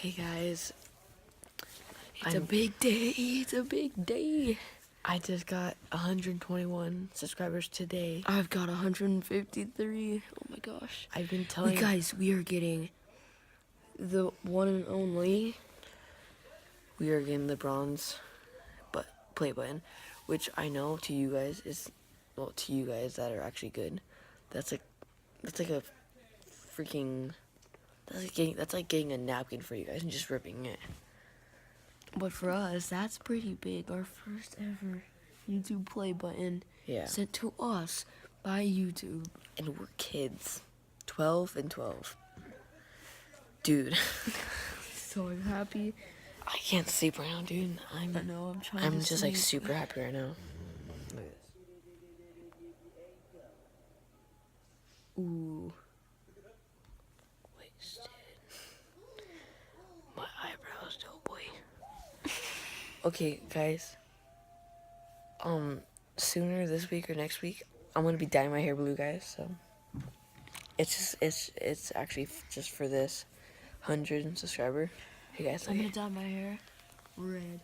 Hey guys, It's a big day. It's a big day. I just got 121 subscribers today. I've got 153. Oh my gosh. I've been telling Guys, we are getting the one and only. we are getting the bronze play button, which I know to you guys is, well, to you guys that are actually good, that's like a freaking, that's like getting a napkin for you guys and just ripping it. But for us, that's pretty big. Our first ever YouTube play button sent to us by YouTube. And we're kids. 12 and 12. Dude. So happy. I can't sleep right now, dude. I know, I'm trying I'm to just sleep. like super happy right now. Look at this. Ooh. Wasted. My eyebrows, oh boy. Okay, guys. Sooner this week or next week, I'm gonna be dyeing my hair blue, guys. So it's actually just for this 100 subscriber. Hey guys, I'm gonna dye my hair red.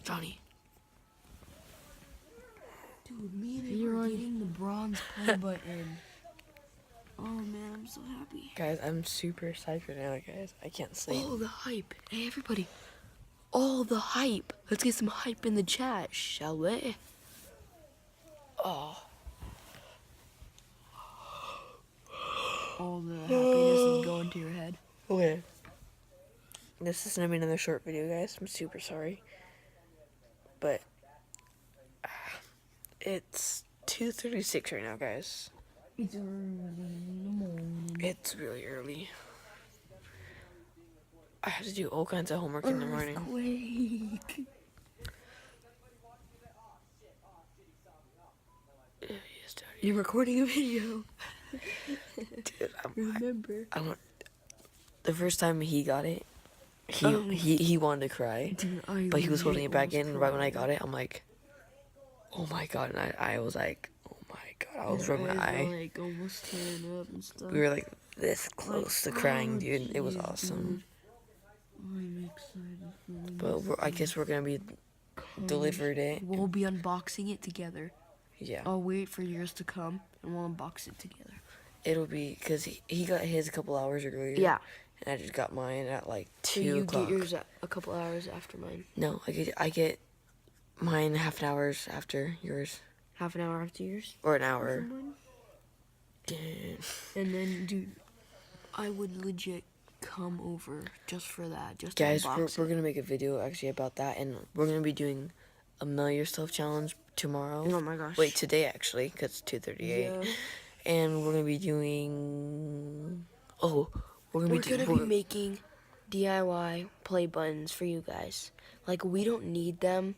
Johnny. Dude, me and you are getting the bronze play button. Oh man, I'm so happy. Guys, I'm super excited right now, guys. I can't sleep. All the hype. Hey, everybody. All the hype. Let's get some hype in the chat, shall we? Oh. All the happiness is going to your head. Okay. This is gonna be another short video, guys. I'm super sorry. But it's 2:36 right now, guys. It's early in the morning. It's really early. I have to do all kinds of homework in the morning. Earthquake. Yes, Daddy. You're recording a video. Dude, Remember. I want. The first time he got it, he wanted to cry, Dude, but he was holding it back in. And right when I got it, I'm like, oh my god! And I was like, oh my god! I was rubbing my eye. Like almost tearing up and stuff. We were like this close to crying, dude. It was geez, awesome. dude. I'm excited for But I guess we're gonna be delivered it. We'll be unboxing it together. Yeah. I'll wait for yours to come and we'll unbox it together. It'll be because he got his a couple hours earlier. Yeah. And I just got mine at like 2 So you o'clock. get yours a couple hours after mine. No, I get mine half an hour after yours, Half an hour after yours? or an hour. And then, dude, I would legit come over just for that. Just to Guys, unbox we're it. gonna make a video actually about that, and we're gonna be doing a Mail Yourself challenge tomorrow. Oh my gosh. Wait, today actually, because it's 2:38. Yeah. And we're gonna be doing. Oh, we're gonna be making DIY play buttons for you guys. Like, we don't need them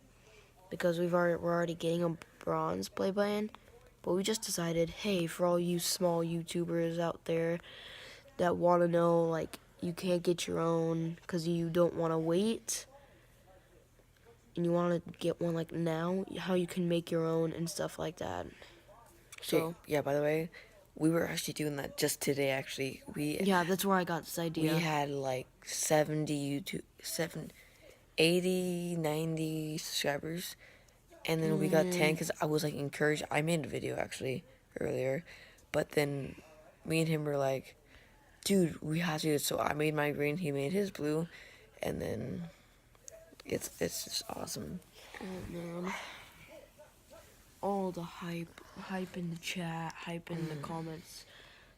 because we're already getting a bronze play button. But we just decided, hey, for all you small YouTubers out there that want to know, like, you can't get your own because you don't want to wait and you want to get one like now, how you can make your own and stuff like that. So yeah, by the way, we were actually doing that just today. Actually, yeah, that's where I got this idea. We had like 80, 90 subscribers, and then we got 10 because I was like encouraged. I made a video actually earlier, but then me and him were like, dude, we have to do it. So I made my green, he made his blue, and then it's just awesome. Oh man. All the hype in the chat, hype in the comments.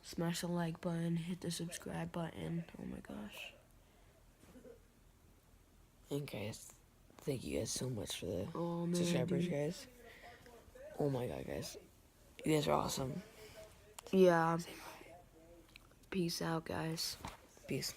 Smash the like button, hit the subscribe button. Oh my gosh. And guys, thank you guys so much for the Oh, subscribers, dude. guys. Oh my god, guys. You guys are awesome. Yeah. Peace out, guys. Peace.